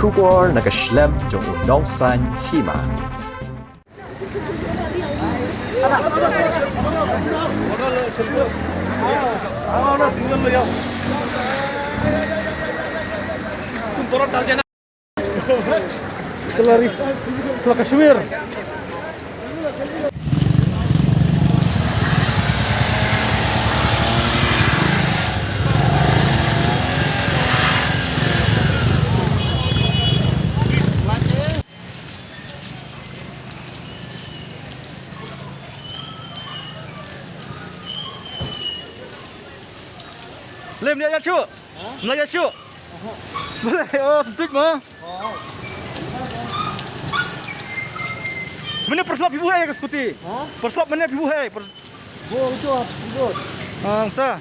出国那个 Schlemm 中农山戏嘛。Kelari ke Kashmir. Lem dia ya cu. Melayu cu. Boleh, oh, sentuh mah. Mana perslap ibu hai ke seperti? Perslap mana ibu hai? Itu, Ah, entah.